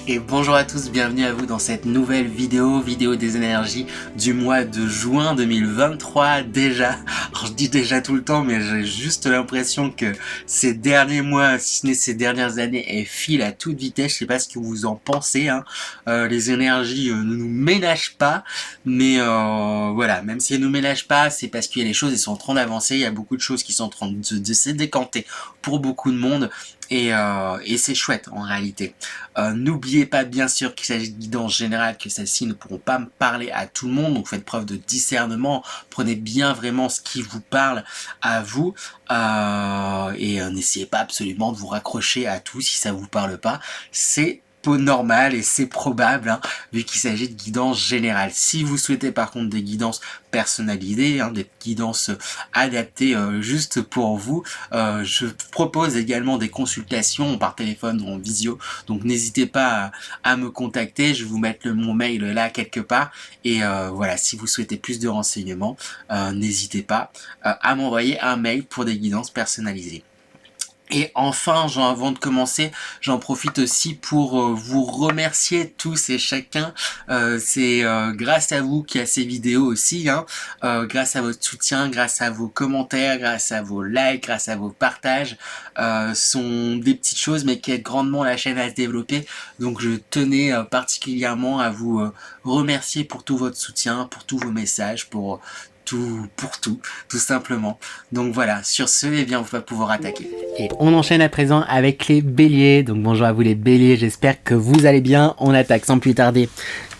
Et bonjour à tous, bienvenue à vous dans cette nouvelle vidéo des énergies du mois de juin 2023 déjà. Alors je dis déjà tout le temps, mais j'ai juste l'impression que ces derniers mois, si ce n'est ces dernières années, elles filent à toute vitesse. Je sais pas ce que vous en pensez, hein. Les énergies ne nous ménagent pas, mais voilà, même si elles nous ménagent pas, c'est parce qu'il y a les choses, elles sont en train d'avancer, il y a beaucoup de choses qui sont en train de se décanter pour beaucoup de monde. Et c'est chouette en réalité. N'oubliez pas bien sûr qu'il s'agit de guidance générale, que celles-ci ne pourront pas me parler à tout le monde, donc faites preuve de discernement, prenez bien vraiment ce qui vous parle à vous, et n'essayez pas absolument de vous raccrocher à tout si ça vous parle pas, c'est normal et c'est probable, hein, vu qu'il s'agit de guidance générale. Si vous souhaitez par contre des guidances personnalisées, hein, des guidances adaptées juste pour vous, je propose également des consultations par téléphone ou en visio, donc n'hésitez pas à me contacter, je vais vous mettre mon mail là quelque part, et voilà, si vous souhaitez plus de renseignements, n'hésitez pas à m'envoyer un mail pour des guidances personnalisées. Et enfin, avant de commencer, j'en profite aussi pour vous remercier tous et chacun. C'est grâce à vous qu'il y a ces vidéos aussi, hein. Grâce à votre soutien, grâce à vos commentaires, grâce à vos likes, grâce à vos partages. Sont des petites choses mais qui aident grandement la chaîne à se développer. Donc je tenais particulièrement à vous remercier pour tout votre soutien, pour tous vos messages, pour tout simplement. Donc voilà, sur ce, eh bien, on va pouvoir attaquer. Et on enchaîne à présent avec les béliers. Donc bonjour à vous les béliers, j'espère que vous allez bien. On attaque sans plus tarder,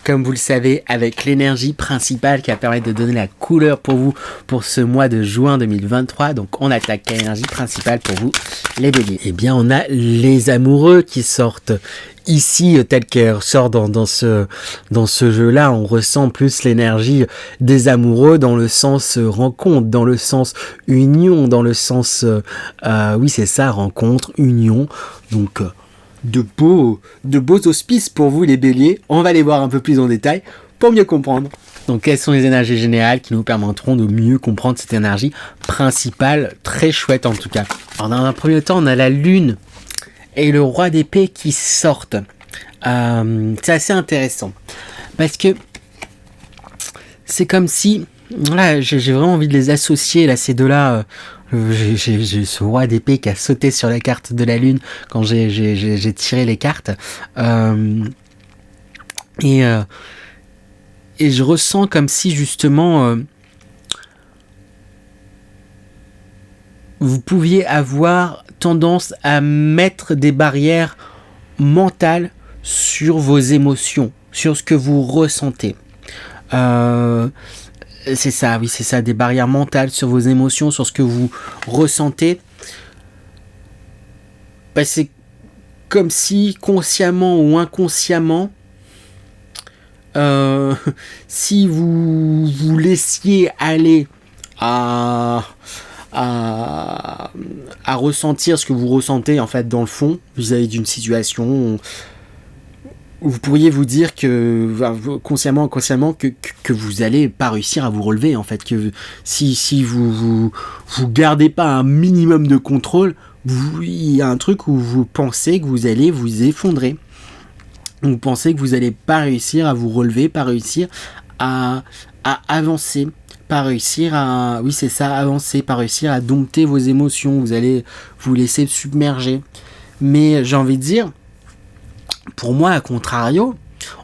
comme vous le savez, avec l'énergie principale qui va permettre de donner la couleur pour vous pour ce mois de juin 2023. Donc on attaque l'énergie principale pour vous les béliers. Eh bien, on a les amoureux qui sortent. Ici, tel qu'elle sort dans ce jeu-là, on ressent plus l'énergie des amoureux dans le sens rencontre, dans le sens union, dans le sens, oui c'est ça, rencontre, union. Donc de beaux auspices pour vous les béliers. On va les voir un peu plus en détail pour mieux comprendre. Donc quelles sont les énergies générales qui nous permettront de mieux comprendre cette énergie principale, très chouette en tout cas. Alors dans un premier temps, on a la lune et le roi d'épée qui sortent. C'est assez intéressant. Parce que c'est comme si... Là, j'ai vraiment envie de les associer, là, ces deux-là. J'ai ce roi d'épée qui a sauté sur la carte de la lune quand j'ai tiré les cartes. Et je ressens comme si, justement... vous pouviez avoir tendance à mettre des barrières mentales sur vos émotions, sur ce que vous ressentez. C'est ça, oui, c'est ça, des barrières mentales sur vos émotions, sur ce que vous ressentez. Bah, c'est comme si, consciemment ou inconsciemment, si vous vous laissiez aller à ressentir ce que vous ressentez en fait dans le fond vis-à-vis d'une situation, vous pourriez vous dire que consciemment inconsciemment que vous allez pas réussir à vous relever en fait, que si vous gardez pas un minimum de contrôle, il y a un truc où vous pensez que vous allez vous effondrer, vous pensez que vous allez pas réussir à vous relever, pas réussir à avancer, pas réussir à, oui c'est ça, avancer, pas réussir à dompter vos émotions, vous allez vous laisser submerger. Mais j'ai envie de dire, pour moi, à contrario,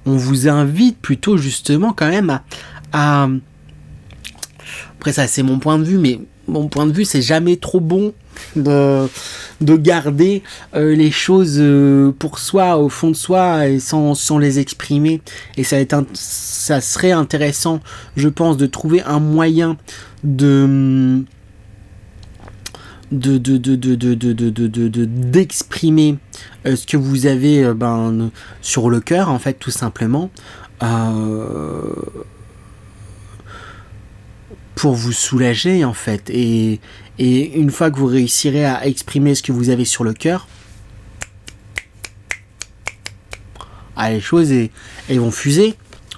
on vous invite plutôt justement quand même à... Après ça c'est mon point de vue, mais mon point de vue c'est jamais trop bon de garder les choses pour soi, au fond de soi, et sans les exprimer. Et ça serait intéressant, je pense, de trouver un moyen d'exprimer ce que vous avez sur le cœur, en fait, tout simplement, pour vous soulager, en fait. Et une fois que vous réussirez à exprimer ce que vous avez sur le cœur, les choses elles vont fuser.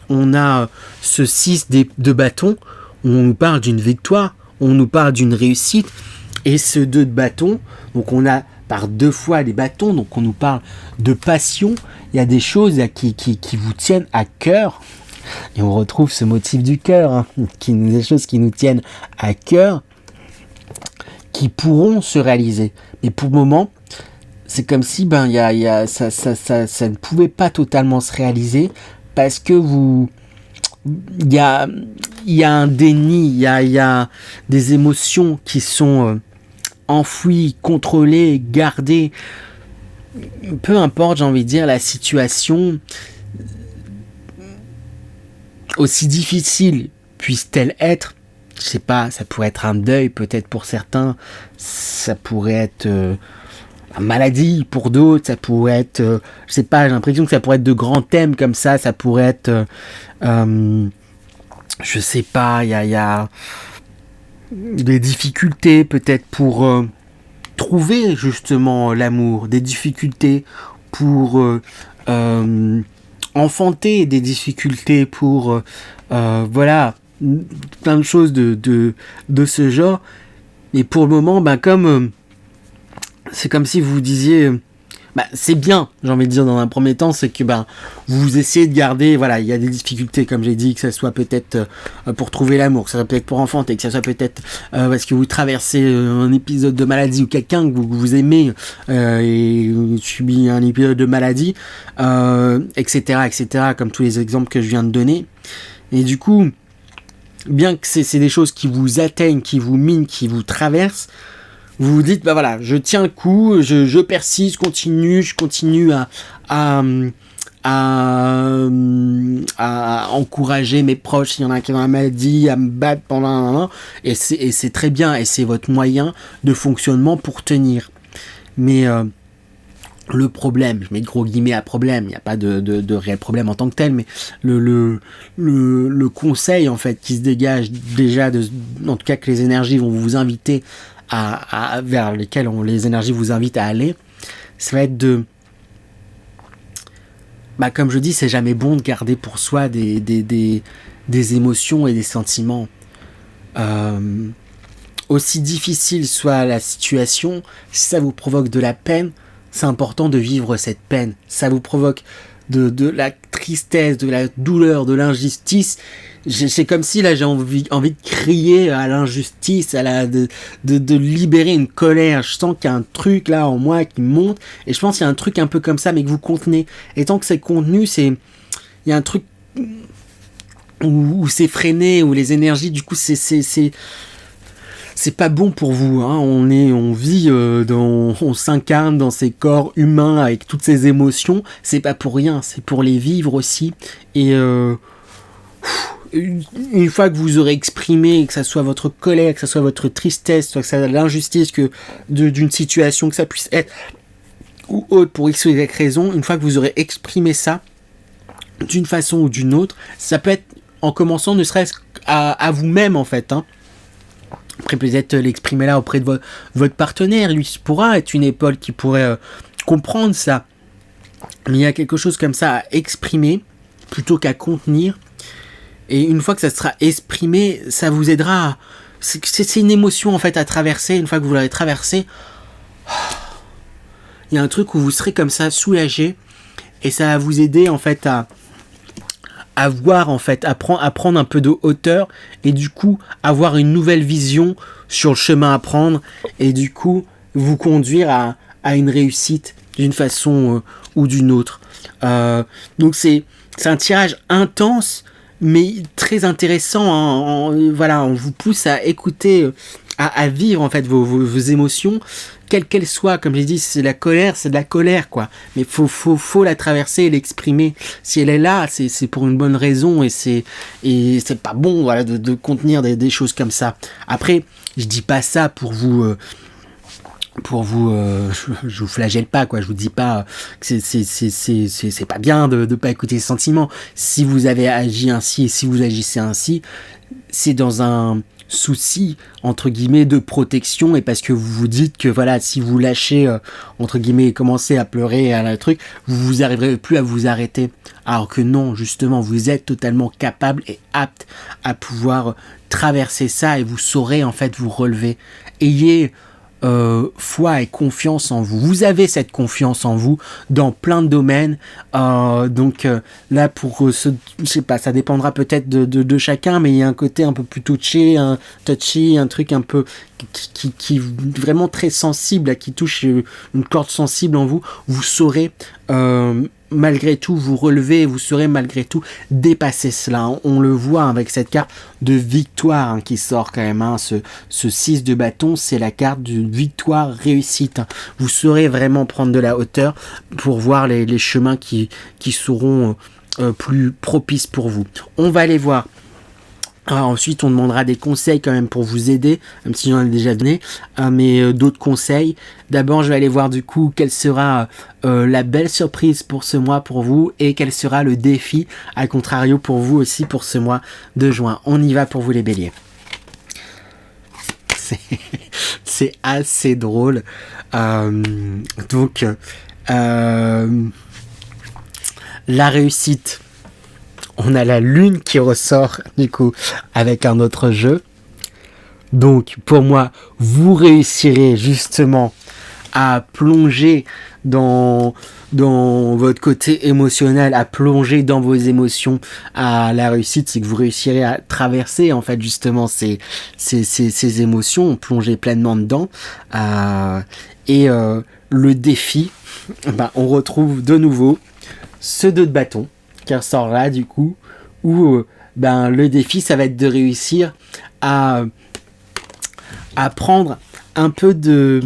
On a ce 6 de bâton, où on nous parle d'une victoire, on nous parle d'une réussite, et ce 2 de bâton, donc on a par 2 fois les bâtons, donc on nous parle de passion, il y a des choses qui vous tiennent à cœur, et on retrouve ce motif du cœur, hein, des choses qui nous tiennent à cœur, qui pourront se réaliser. Mais pour le moment, c'est comme si ça ne pouvait pas totalement se réaliser, parce que il y a un déni, il y a des émotions qui sont enfouies, contrôlées, gardées. Peu importe, j'ai envie de dire, la situation, aussi difficile puisse-t-elle être, je sais pas, ça pourrait être un deuil peut-être pour certains, ça pourrait être une maladie pour d'autres, ça pourrait être, je sais pas, j'ai l'impression que ça pourrait être de grands thèmes comme ça pourrait être, je sais pas, il y a des difficultés peut-être pour trouver justement l'amour, des difficultés pour enfanter, des difficultés pour voilà, plein de choses de ce genre. Et pour le moment, comme c'est comme si vous disiez, c'est bien, j'ai envie de dire dans un premier temps, c'est que vous essayez de garder, voilà, il y a des difficultés, comme j'ai dit, que ça soit peut-être pour trouver l'amour, que ça soit peut-être pour enfanter, que ça soit peut-être parce que vous traversez un épisode de maladie, ou quelqu'un que vous aimez et subit un épisode de maladie, etc., comme tous les exemples que je viens de donner. Et du coup, bien que c'est des choses qui vous atteignent, qui vous minent, qui vous traversent, vous vous dites, voilà, je tiens le coup, je persiste, je continue à encourager mes proches s'il y en a qui ont la maladie, à me battre pendant un an, et c'est très bien, et c'est votre moyen de fonctionnement pour tenir. Mais le problème, je mets de gros guillemets à problème, il n'y a pas de réel problème en tant que tel, mais le conseil en fait qui se dégage déjà, en tout cas que les énergies vont vous inviter vers lesquelles les énergies vous invitent à aller, ça va être comme je dis, c'est jamais bon de garder pour soi des émotions et des sentiments. Aussi difficile soit la situation, si ça vous provoque de la peine, c'est important de vivre cette peine. Ça vous provoque de la tristesse, de la douleur, de l'injustice. C'est comme si là j'ai envie de crier à l'injustice, de libérer une colère. Je sens qu'il y a un truc là en moi qui monte, et je pense qu'il y a un truc un peu comme ça, mais que vous contenez. Et tant que c'est contenu, il y a un truc où c'est freiné, où les énergies, du coup c'est pas bon pour vous, hein. On vit on s'incarne dans ces corps humains avec toutes ces émotions. C'est pas pour rien, c'est pour les vivre aussi. Et une fois que vous aurez exprimé, que ça soit votre colère, que ça soit votre tristesse, que ça soit l'injustice d'une situation, que ça puisse être ou autre pour X ou Y raison, une fois que vous aurez exprimé ça d'une façon ou d'une autre, ça peut être en commençant ne serait-ce à vous-même en fait, hein. Après peut-être l'exprimer là auprès de votre partenaire, lui pourra être une épaule qui pourrait comprendre ça. Mais il y a quelque chose comme ça à exprimer plutôt qu'à contenir. Et une fois que ça sera exprimé, ça vous aidera. C'est une émotion en fait à traverser. Une fois que vous l'aurez traversée, il y a un truc où vous serez comme ça soulagé, et ça va vous aider en fait à voir en fait, à prendre un peu de hauteur, et du coup avoir une nouvelle vision sur le chemin à prendre, et du coup vous conduire à une réussite d'une façon ou d'une autre. Donc c'est un tirage intense, mais très intéressant, hein. Voilà, on vous pousse à écouter, à vivre en fait vos émotions, quelles qu'elles soient. Comme j'ai dit, c'est de la colère quoi, mais faut la traverser et l'exprimer. Si elle est là, c'est pour une bonne raison, et c'est pas bon, voilà, de contenir des choses comme ça. Après, je dis pas ça pour vous je vous flagelle pas quoi, je vous dis pas que c'est pas bien de pas écouter les sentiments. Si vous avez agi ainsi, et si vous agissez ainsi, c'est dans un souci entre guillemets de protection, et parce que vous vous dites que voilà, si vous lâchez entre guillemets et commencez à pleurer à un truc, vous arriverez plus à vous arrêter, alors que non, justement vous êtes totalement capable et apte à pouvoir traverser ça, et vous saurez en fait vous relever. Ayez foi et confiance en vous. Vous avez cette confiance en vous dans plein de domaines. Donc là, pour je sais pas, ça dépendra peut-être de chacun, mais il y a un côté un peu plus touchy, un truc un peu qui vraiment très sensible, qui touche une corde sensible en vous. Vous saurez malgré tout vous relever, vous saurez malgré tout dépasser cela. On le voit avec cette carte de victoire qui sort quand même. Ce 6 de bâton, c'est la carte de victoire réussite. Vous saurez vraiment prendre de la hauteur pour voir les chemins qui seront plus propices pour vous. On va aller voir. Alors ensuite, on demandera des conseils quand même pour vous aider, même si j'en ai déjà donné, mais d'autres conseils. D'abord, je vais aller voir du coup quelle sera la belle surprise pour ce mois pour vous et quel sera le défi, à contrario pour vous aussi pour ce mois de juin. On y va pour vous les béliers. C'est assez drôle. Donc, la réussite. On a la lune qui ressort, du coup, avec un autre jeu. Donc, pour moi, vous réussirez justement à plonger dans votre côté émotionnel, à plonger dans vos émotions. À la réussite, c'est que vous réussirez à traverser, en fait, justement, ces émotions, plonger pleinement dedans. Le défi, on retrouve de nouveau ce 2 de bâton qui ressort là du coup, où le défi ça va être de réussir à prendre un peu de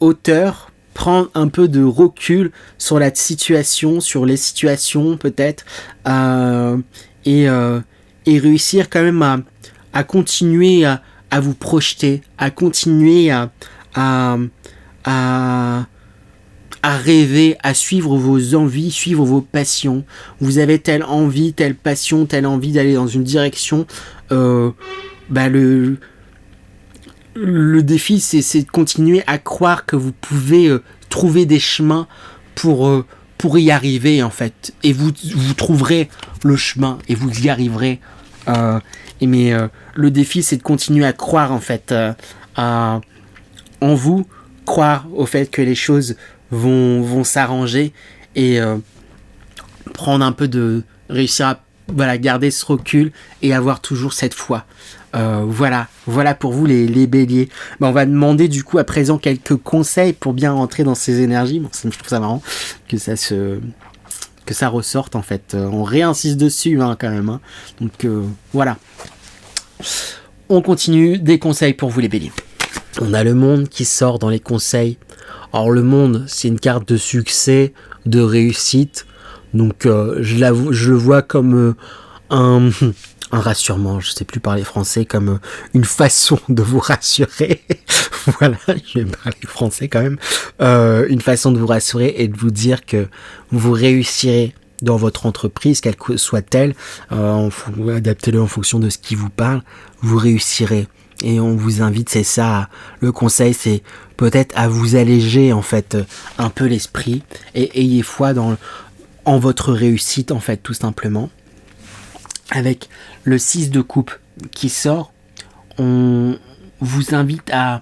hauteur, prendre un peu de recul sur la situation, sur les situations peut-être, et réussir quand même à continuer à vous projeter, à continuer à rêver, à suivre vos envies, suivre vos passions. Vous avez telle envie, telle passion, telle envie d'aller dans une direction. Le défi, c'est de continuer à croire que vous pouvez trouver des chemins pour y arriver, en fait. Et vous trouverez le chemin et vous y arriverez. Mais le défi, c'est de continuer à croire, en fait, en vous, croire au fait que les choses vont s'arranger et prendre un peu réussir à garder ce recul et avoir toujours cette foi. Voilà pour vous les béliers. On va demander du coup à présent quelques conseils pour bien rentrer dans ces énergies. Je trouve ça marrant que ça ressorte en fait. On réinsiste dessus quand même. Donc voilà. On continue, des conseils pour vous les béliers. On a le monde qui sort dans les conseils. Alors le monde, c'est une carte de succès, de réussite. Donc je le vois comme un rassurement, je sais plus parler français, comme une façon de vous rassurer. Voilà, je vais parler français quand même. Une façon de vous rassurer et de vous dire que vous réussirez dans votre entreprise, quelle que soit-elle. Adaptez-le en fonction de ce qui vous parle. Vous réussirez. Et on vous invite, c'est ça, le conseil, c'est peut-être à vous alléger en fait un peu l'esprit et ayez foi en votre réussite en fait tout simplement. Avec le 6 de coupe qui sort, on vous invite à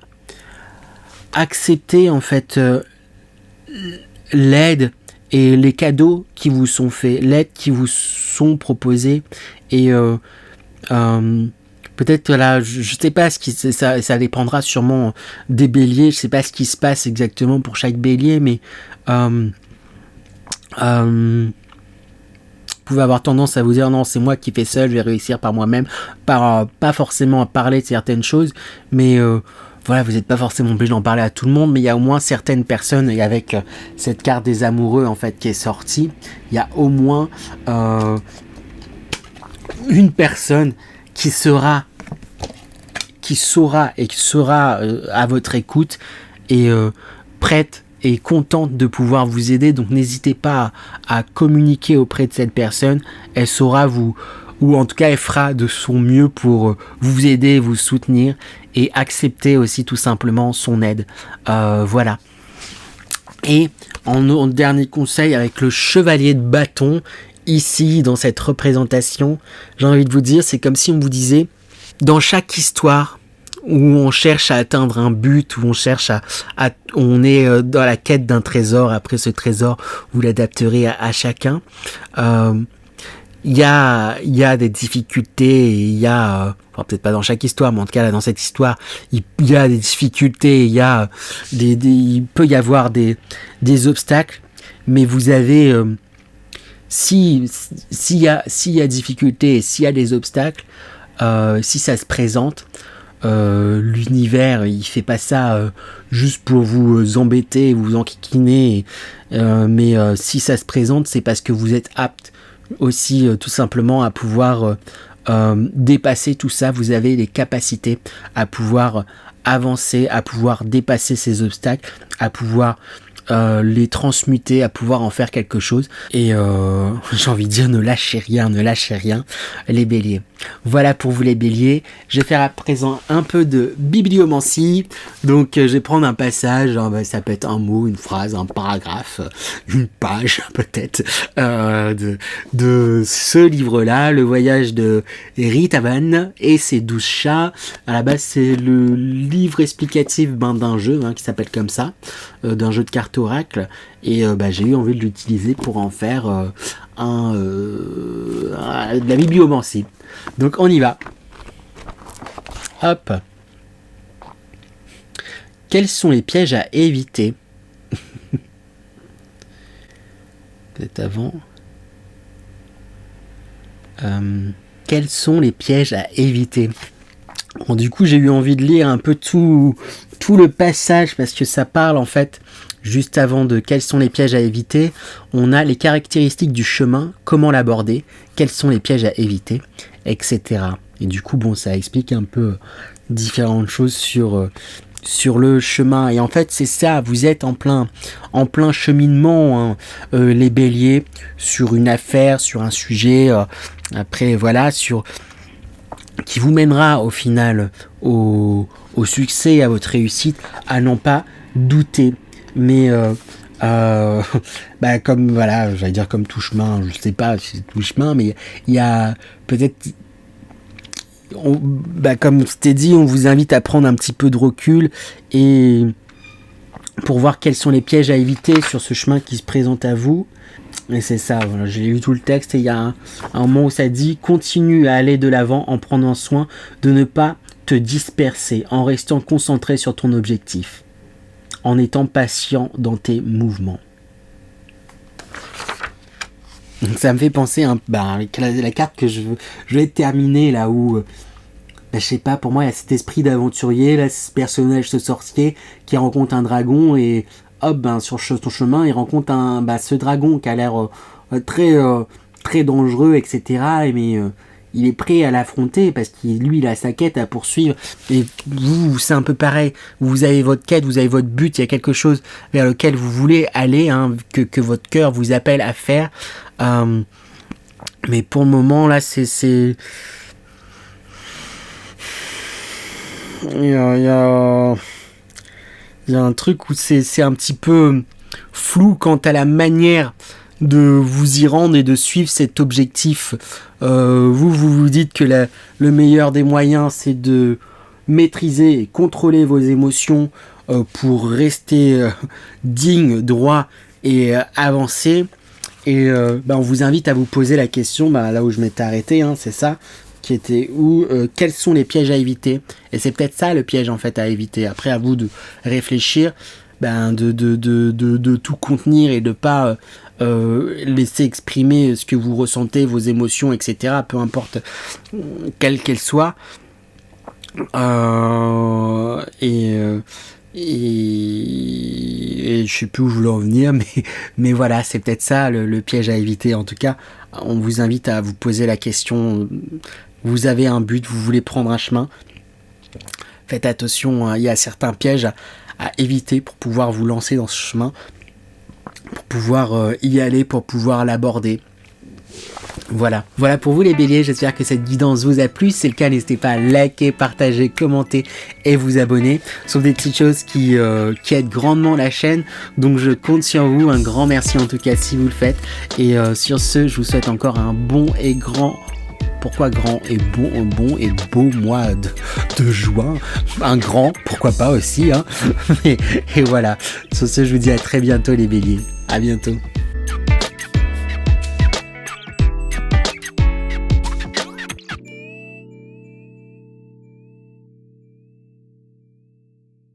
accepter en fait l'aide et les cadeaux qui vous sont faits, l'aide qui vous sont proposés et peut-être là, je sais pas ça dépendra sûrement des béliers. Je sais pas ce qui se passe exactement pour chaque bélier, mais vous pouvez avoir tendance à vous dire non, c'est moi qui fais seul, je vais réussir par moi-même, pas forcément à parler de certaines choses, mais vous n'êtes pas forcément obligé d'en parler à tout le monde, mais il y a au moins certaines personnes, et avec cette carte des amoureux en fait qui est sortie, il y a au moins une personne qui saura à votre écoute et prête et contente de pouvoir vous aider. Donc n'hésitez pas à communiquer auprès de cette personne. Elle saura ou en tout cas elle fera de son mieux pour vous aider, vous soutenir et accepter aussi tout simplement son aide. Voilà. Et en dernier conseil, avec le chevalier de bâton, ici, dans cette représentation, j'ai envie de vous dire, c'est comme si on vous disait, dans chaque histoire, où on cherche à atteindre un but, où on cherche on est dans la quête d'un trésor. Après ce trésor, vous l'adapterez à chacun. Il y a des difficultés, il y a, enfin, peut-être pas dans chaque histoire, mais en tout cas là, dans cette histoire, il y a des difficultés, il peut y avoir des obstacles, mais vous avez, s'il y a difficulté, s'il y a des obstacles, si ça se présente, l'univers, il fait pas ça juste pour vous embêter, vous enquiquiner, mais si ça se présente, c'est parce que vous êtes apte aussi tout simplement à pouvoir dépasser tout ça. Vous avez les capacités à pouvoir avancer, à pouvoir dépasser ces obstacles, à pouvoir les transmuter, à pouvoir en faire quelque chose. Et j'ai envie de dire, ne lâchez rien, les béliers. Voilà pour vous les béliers. Je vais faire à présent un peu de bibliomancie. Donc je vais prendre un passage, ça peut être un mot, une phrase, un paragraphe, une page peut-être, de ce livre-là, Le voyage de Ritavan et ses 12 chats. À la base, c'est le livre explicatif d'un jeu qui s'appelle comme ça, d'un jeu de cartes oracle. Et j'ai eu envie de l'utiliser pour en faire de la bibliomancie. Donc on y va. Hop. Quels sont les pièges à éviter? Peut-être avant. Quels sont les pièges à éviter? Bon, du coup, j'ai eu envie de lire un peu tout le passage parce que ça parle en fait juste avant de quels sont les pièges à éviter. On a les caractéristiques du chemin, comment l'aborder, quels sont les pièges à éviter, etc. Et du coup, bon, ça explique un peu différentes choses sur le chemin. Et en fait, c'est ça, vous êtes en plein cheminement, les béliers, sur une affaire, sur un sujet, après, voilà, qui vous mènera au final au succès, à votre réussite, à n'en pas douter. Mais comme voilà, j'allais dire comme tout chemin, je sais pas si c'est tout chemin, mais il y a peut-être, comme c'était dit, on vous invite à prendre un petit peu de recul et pour voir quels sont les pièges à éviter sur ce chemin qui se présente à vous. Et c'est ça, voilà, j'ai lu tout le texte et il y a un moment où ça dit: continue à aller de l'avant en prenant soin de ne pas te disperser, en restant concentré sur ton objectif, en étant patient dans tes mouvements. Donc ça me fait penser la carte que je vais terminer là où, je sais pas, pour moi il y a cet esprit d'aventurier, là, ce personnage, ce sorcier qui rencontre un dragon et hop, sur ton chemin il rencontre ce dragon qui a l'air très dangereux, etc. Mais il est prêt à l'affronter parce qu'il a sa quête à poursuivre. Et vous, c'est un peu pareil. Vous avez votre quête, vous avez votre but, il y a quelque chose vers lequel vous voulez aller, que votre cœur vous appelle à faire. Mais pour le moment, là, c'est... Il y a un truc où c'est un petit peu flou quant à la manière de vous y rendre et de suivre cet objectif. Vous dites que le meilleur des moyens, c'est de maîtriser et contrôler vos émotions pour rester digne, droit et avancer. Et on vous invite à vous poser la question, là où je m'étais arrêté, c'est ça, qui était quels sont les pièges à éviter. Et c'est peut-être ça le piège en fait à éviter. Après, à vous de réfléchir, de tout contenir et de pas laisser exprimer ce que vous ressentez, vos émotions, etc. Peu importe quelles qu'elles soient. Et je sais plus où je voulais en venir, mais voilà, c'est peut-être ça le piège à éviter. En tout cas, on vous invite à vous poser la question. Vous avez un but, vous voulez prendre un chemin. Faites attention, il y a certains pièges à éviter pour pouvoir vous lancer dans ce chemin, pour pouvoir y aller, pour pouvoir l'aborder. Voilà pour vous les béliers, j'espère que cette guidance vous a plu. Si c'est le cas, n'hésitez pas à liker, partager, commenter et vous abonner. Ce sont des petites choses qui aident grandement la chaîne, donc je compte sur vous. Un grand merci en tout cas si vous le faites. Et sur ce, je vous souhaite encore un bon et grand pourquoi grand et bon et beau mois de juin. Un grand, pourquoi pas aussi, hein. Et voilà. Sur ce, je vous dis à très bientôt les béliers. À bientôt.